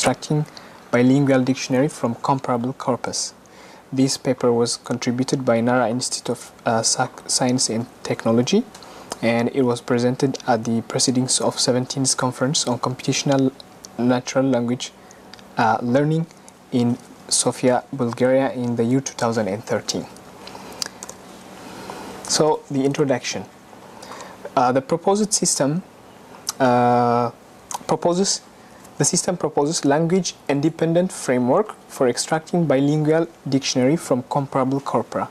extracting bilingual dictionary from comparable corpus. This paper was contributed by Nara Institute of Science and Technology, and it was presented at the Proceedings of 17th Conference on Computational Natural Language Learning in Sofia, Bulgaria in the year 2013. So, the introduction. The proposed system proposes language-independent framework for extracting bilingual dictionary from comparable corpora.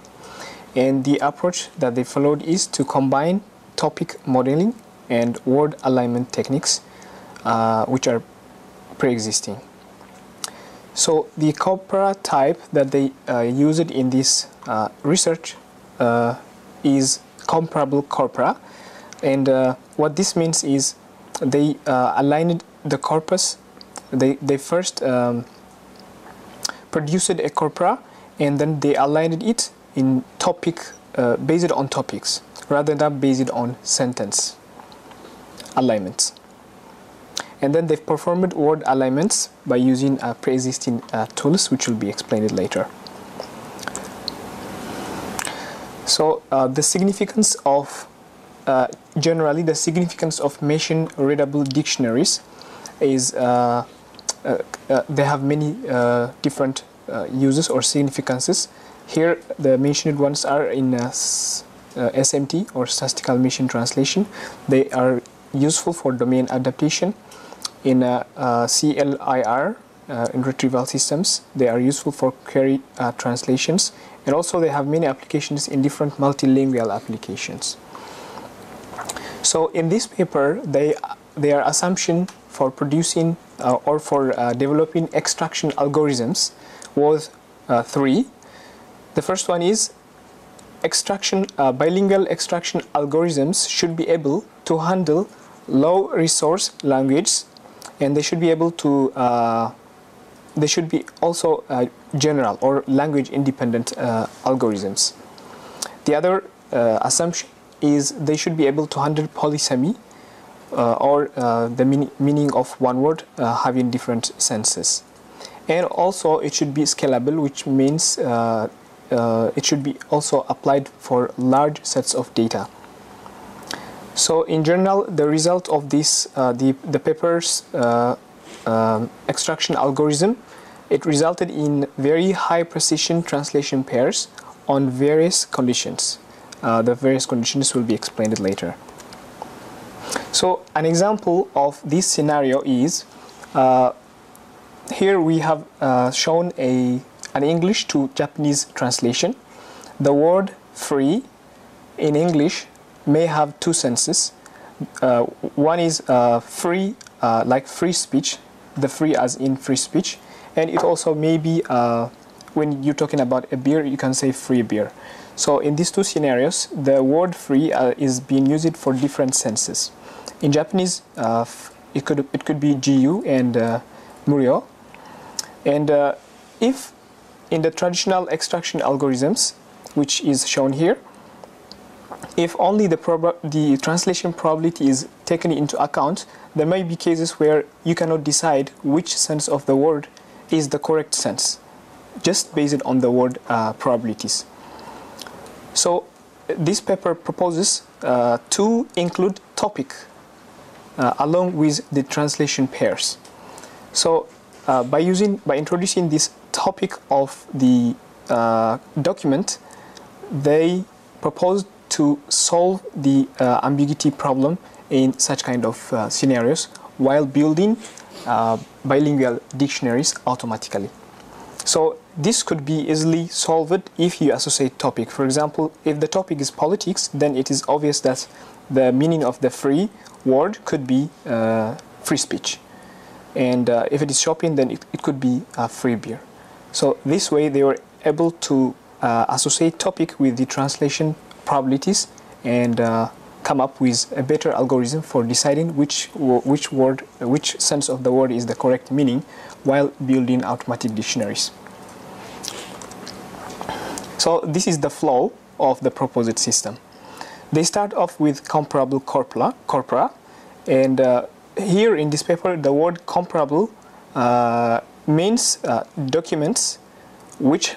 And the approach that they followed is to combine topic modeling and word alignment techniques, which are pre-existing. So the corpora type that they used in this research is comparable corpora, and what this means is they aligned the corpus. They first produced a corpora, and then they aligned it in topic, based on topics rather than based on sentence alignments. And then they've performed word alignments by using pre-existing tools, which will be explained later. So the significance of generally the significance of machine-readable dictionaries is they have many different uses or significances. Here the mentioned ones are in SMT or statistical machine translation. They are useful for domain adaptation. In CLIR, in retrieval systems, they are useful for query translations, and also they have many applications in different multilingual applications. So in this paper, their assumption for producing or for developing extraction algorithms was three. The first one is bilingual extraction algorithms should be able to handle low resource languages, and they should be able to they should be also general or language independent algorithms. The other assumption is they should be able to handle polysemy, or the meaning of one word having different senses. And also it should be scalable, which means it should be also applied for large sets of data. So in general, the result of this, the paper's extraction algorithm, it resulted in very high precision translation pairs on various conditions. The various conditions will be explained later. So an example of this scenario is, here we have shown an English to Japanese translation. The word free in English may have two senses. One is free, like free speech, the free as in free speech, and it also may be, when you're talking about a beer, you can say free beer. So in these two scenarios, the word free is being used for different senses. In Japanese, it could be GU and Muryo. And if in the traditional extraction algorithms, which is shown here, if only the translation probability is taken into account, there may be cases where you cannot decide which sense of the word is the correct sense, just based on the word probabilities. So this paper proposes to include topic along with the translation pairs. So by introducing this topic of the document, they proposed to solve the ambiguity problem in such kind of scenarios while building bilingual dictionaries automatically. So this could be easily solved if you associate topic. For example, if the topic is politics, then it is obvious that the meaning of the free word could be free speech. And if it is shopping, then it could be free beer. So this way they were able to associate topic with the translation probabilities and come up with a better algorithm for deciding which sense of the word is the correct meaning while building automatic dictionaries. So this is the flow of the proposed system. They start off with comparable corpora, and here in this paper the word comparable means documents which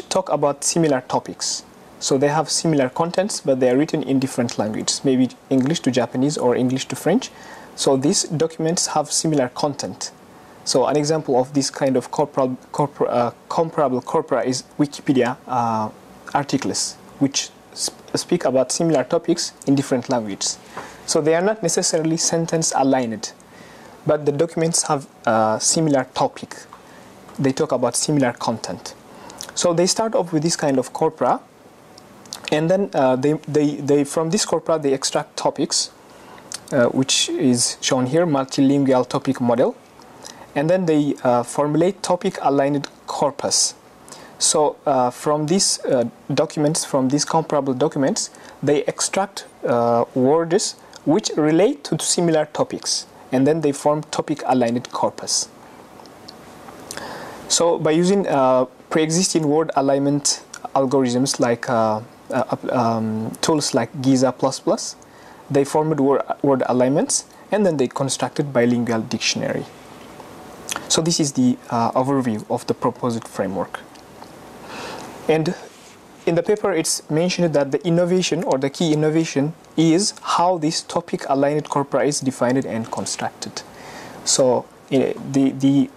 talk about similar topics. So they have similar contents, but they are written in different languages, maybe English to Japanese or English to French. So these documents have similar content. So an example of this kind of comparable corpora is Wikipedia articles, which speak about similar topics in different languages. So they are not necessarily sentence aligned, but the documents have a similar topic. They talk about similar content. So they start off with this kind of corpora, and then they from this corpora they extract topics, which is shown here, multilingual topic model, and then they formulate topic aligned corpus. So from these documents, from these comparable documents, they extract words which relate to similar topics, and then they form topic aligned corpus. So by using pre-existing word alignment algorithms like tools like Giza++, they formed word alignments, and then they constructed bilingual dictionary. So this is the overview of the proposed framework. And in the paper it's mentioned that the innovation, or the key innovation, is how this topic aligned corpora is defined and constructed. So the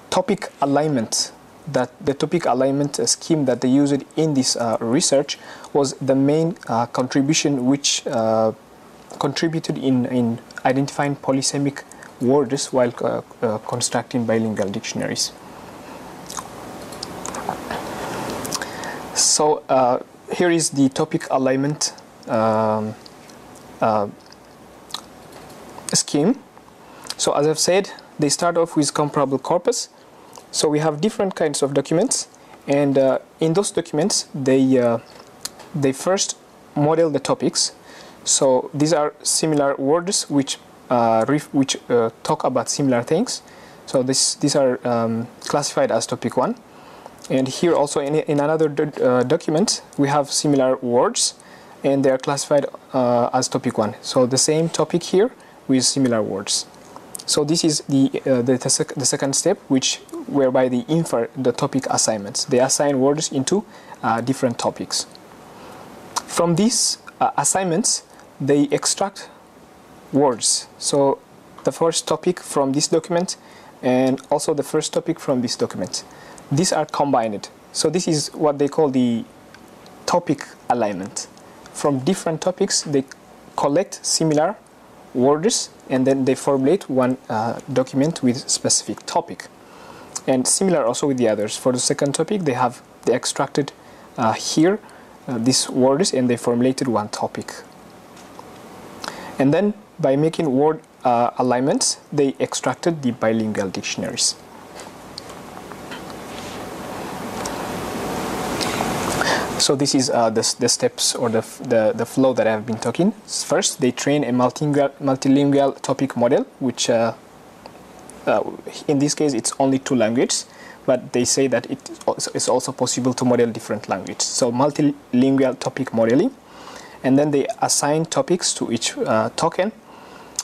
topic alignment, that the topic alignment scheme that they used in this research was the main contribution which contributed in identifying polysemic words while constructing bilingual dictionaries. So here is the topic alignment scheme. So as I've said, they start off with comparable corpus. So we have different kinds of documents, and in those documents they first model the topics. So these are similar words which talk about similar things. So these are classified as topic 1. And here also in another document we have similar words, and they are classified as topic 1. So the same topic here with similar words. So this is the second step, whereby they infer the topic assignments. They assign words into different topics. From these assignments, they extract words. So the first topic from this document, and also the first topic from this document. These are combined. So this is what they call the topic alignment. From different topics, they collect similar words, and then they formulate one document with specific topic. And similar also with the others. For the second topic, they extracted here these words, and they formulated one topic. And then by making word alignments, they extracted the bilingual dictionaries. So this is the steps, or the flow that I have been talking. First, they train a multilingual topic model, which in this case it's only 2 languages, but they say that it's also possible to model different languages. So multilingual topic modeling, and then they assign topics to each token.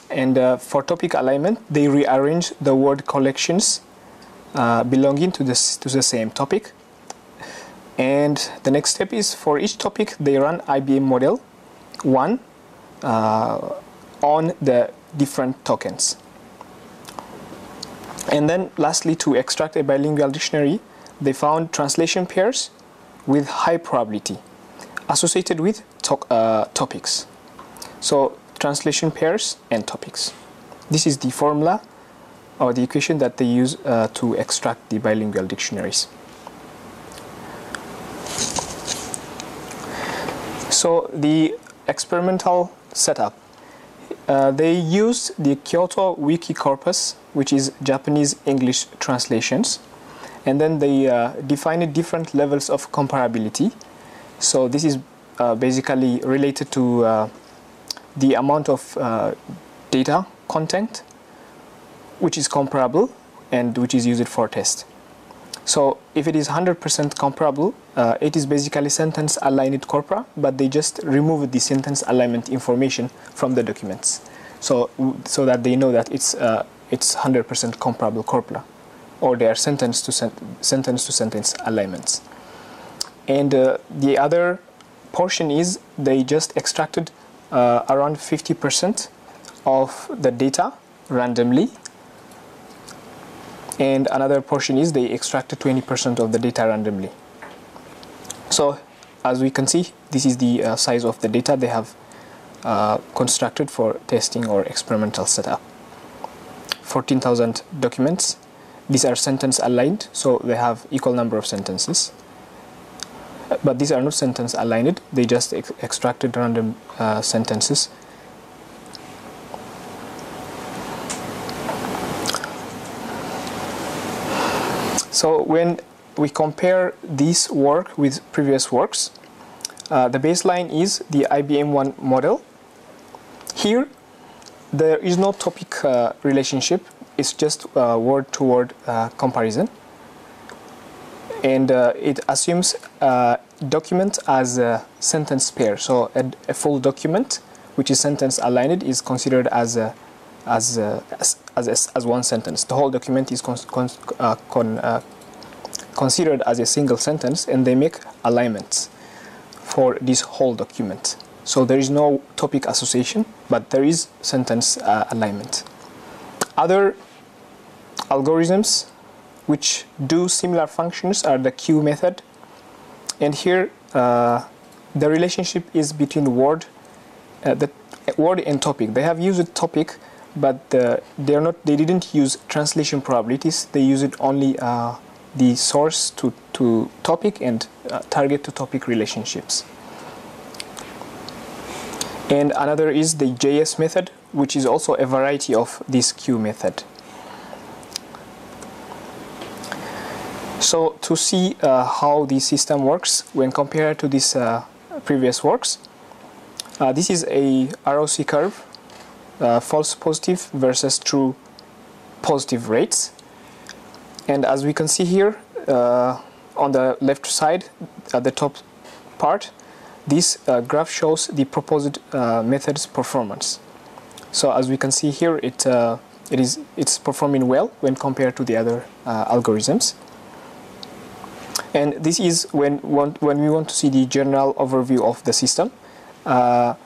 And for topic alignment, they rearrange the word collections belonging to the same topic. And the next step is, for each topic they run IBM model 1 on the different tokens. And then lastly, to extract a bilingual dictionary, they found translation pairs with high probability associated with topics. So translation pairs and topics. This is the formula, or the equation, that they use to extract the bilingual dictionaries. So the experimental setup, they used the Kyoto Wiki Corpus, which is Japanese English translations, and then they defined different levels of comparability. So this is basically related to the amount of data content which is comparable and which is used for test. So if it is 100% comparable, it is basically sentence aligned corpora, but they just remove the sentence alignment information from the documents, so that they know that it's it's 100% comparable corpora, or they are sentence to sentence alignments. And the other portion is they just extracted around 50% of the data randomly, and another portion is they extracted 20% of the data randomly. So as we can see, this is the size of the data they have constructed for testing or experimental setup. 14,000 documents. These are sentence aligned, so they have equal number of sentences. But these are not sentence aligned, they just extracted random sentences. So when we compare this work with previous works, the baseline is the IBM-1 model. Here, there is no topic relationship, it's just word-to-word comparison. And it assumes a document as a sentence pair. So a full document, which is sentence aligned, is considered as one sentence. The whole document is considered as a single sentence, and they make alignments for this whole document. So there is no topic association, but there is sentence alignment. Other algorithms which do similar functions are the queue method, and here the relationship is between word and topic. They have used topic, but they didn't use translation probabilities. They used only the source to topic and target to topic relationships. And another is the JS method, which is also a variety of this queue method. So to see how the system works when compared to these previous works, this is a ROC curve, false positive versus true positive rates. And as we can see here, on the left side, at the top part, this graph shows the proposed method's performance. So as we can see here, it's performing well when compared to the other algorithms. And this is when we want to see the general overview of the system. But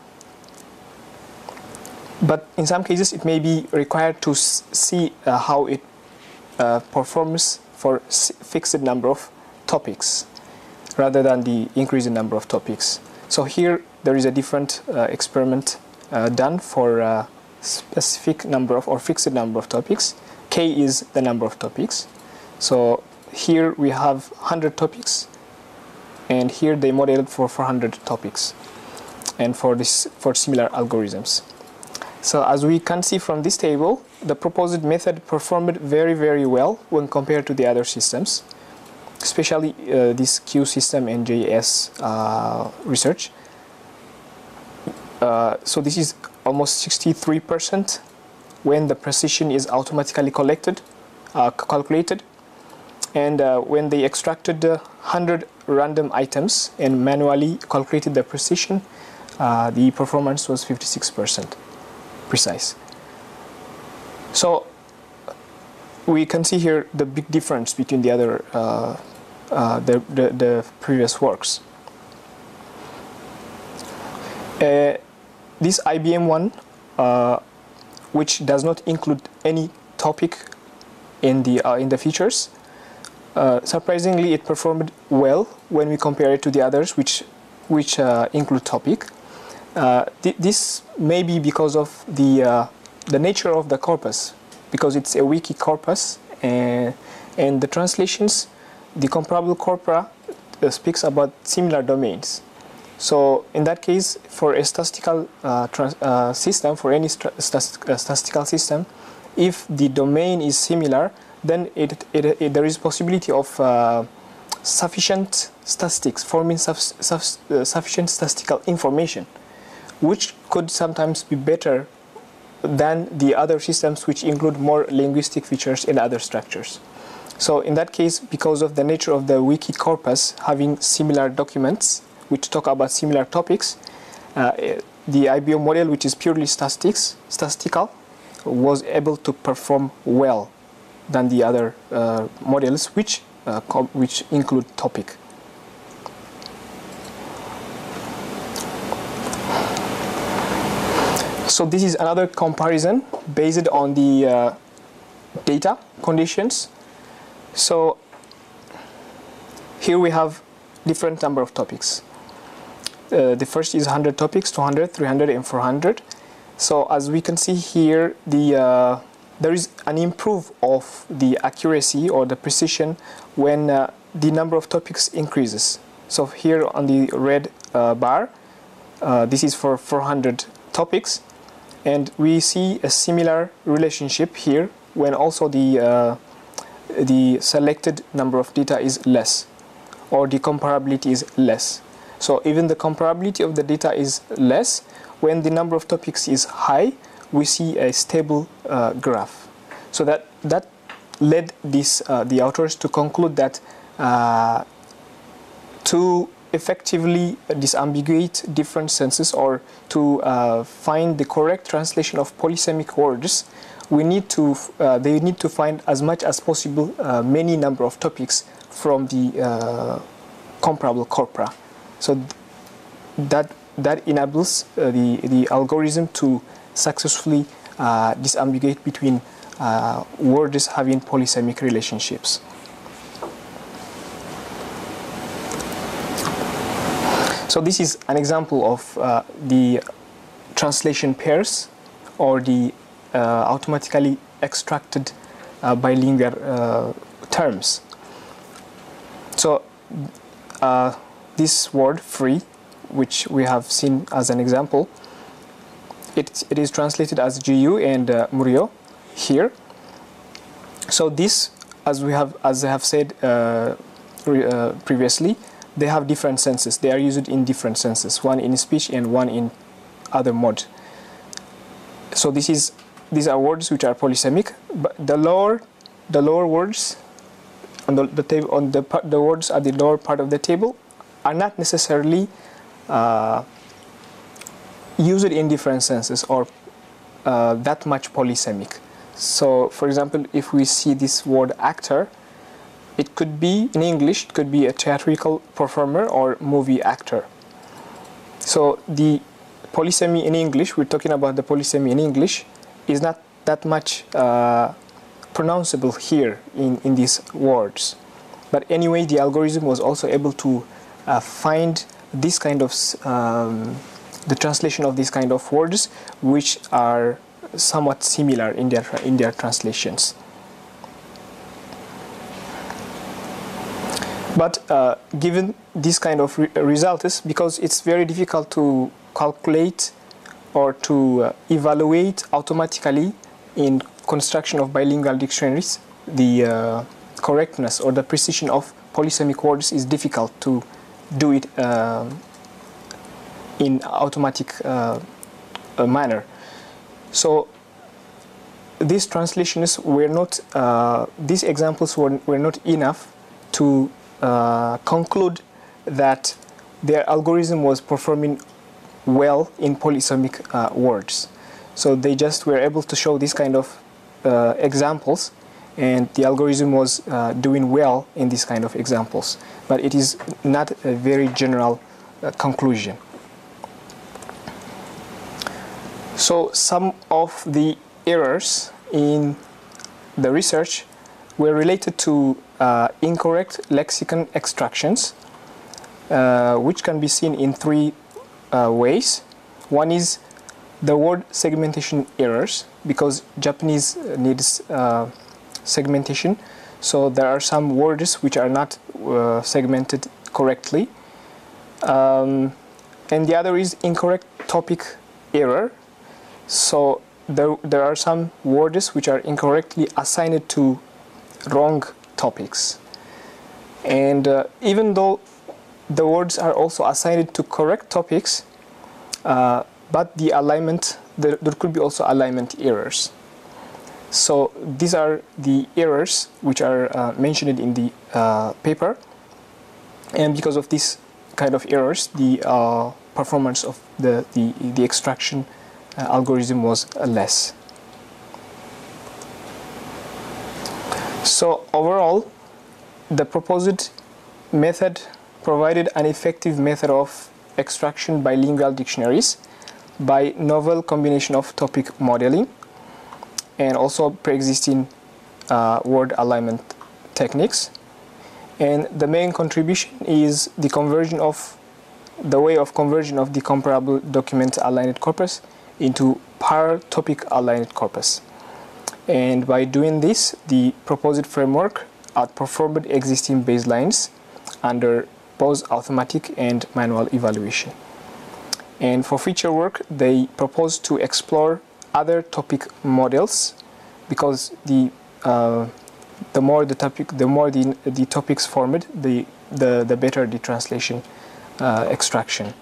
in some cases, it may be required to see how it performs for fixed number of topics rather than the increasing number of topics. So here there is a different experiment done for a specific number of or fixed number of topics. K is the number of topics. So here we have 100 topics, and here they modeled for 400 topics, and for similar algorithms. So as we can see from this table, the proposed method performed very, very well when compared to the other systems, especially this Q system and JS research. So this is almost 63% when the precision is automatically calculated. And when they extracted 100 random items and manually calculated the precision, the performance was 56% precise. So we can see here the big difference between the other the previous works. This IBM-1, which does not include any topic in the features, surprisingly, it performed well when we compare it to the others, which include topic. This may be because of the nature of the corpus, because it's a wiki corpus, and the translations, the comparable corpora speaks about similar domains. So in that case, for a statistical system, for any statistical system, if the domain is similar, then there is possibility of sufficient statistics, forming sufficient statistical information, which could sometimes be better than the other systems which include more linguistic features and other structures. So in that case, because of the nature of the wiki corpus having similar documents which talk about similar topics, the IBM model, which is purely statistical, was able to perform well than the other models which include topic. So this is another comparison based on the data conditions. So here we have different number of topics. The first is 100 topics, 200, 300, and 400. So as we can see here, there is an improve of the accuracy or the precision when the number of topics increases. So here on the red bar, this is for 400 topics, and we see a similar relationship here when also the selected number of data is less, or the comparability is less. So even the comparability of the data is less, when the number of topics is high, we see a stable graph. So that led the authors to conclude that to effectively disambiguate different senses, or to find the correct translation of polysemic words, they need to find as much as possible many number of topics from the comparable corpora. So that enables the algorithm to successfully disambiguate between words having polysemic relationships. So this is an example of the translation pairs, or the automatically extracted bilingual terms. So this word free, which we have seen as an example, it is translated as GU and Murio here. So this, as I have said previously, they have different senses. They are used in different senses, one in speech and one in other mode. So these are words which are polysemic, but the lower words on the table, the words at the lower part of the table, are not necessarily used in different senses, or that much polysemic. So for example, if we see this word actor, it could be, in English, it could be a theatrical performer or movie actor. So the polysemy in English, we're talking about the polysemy in English, is not that much pronounceable here in these words. But anyway, the algorithm was also able to find this kind of the translation of these kind of words, which are somewhat similar in their translations. But given this kind of results, because it's very difficult to calculate or to evaluate automatically in construction of bilingual dictionaries, the correctness or the precision of polysemic words is difficult to do it in automatic manner. So these translations were not, these examples were not enough to conclude that their algorithm was performing well in polysemic words. So they just were able to show this kind of examples, and the algorithm was doing well in these kind of examples. But it is not a very general conclusion. So some of the errors in the research were related to incorrect lexicon extractions, which can be seen in three ways. One is the word segmentation errors, because Japanese needs segmentation, so there are some words which are not segmented correctly. And the other is incorrect topic error. So there are some words which are incorrectly assigned to wrong topics. And even though the words are also assigned to correct topics, but the alignment, there could be also alignment errors. So these are the errors which are mentioned in the paper, and because of this kind of errors, the performance of the extraction algorithm was less. So overall, the proposed method provided an effective method of extraction by lingual dictionaries by novel combination of topic modeling and also pre-existing word alignment techniques. And the main contribution is the conversion of the way of conversion of the comparable document aligned corpus into per topic aligned corpus. And by doing this, the proposed framework outperformed existing baselines under both automatic and manual evaluation. And for future work, they propose to explore other topic models, because the more the topics formed, the better the translation extraction.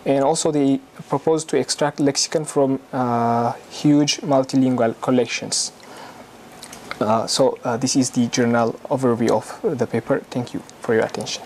And also they propose to extract lexicon from huge multilingual collections. So this is the general overview of the paper. Thank you for your attention.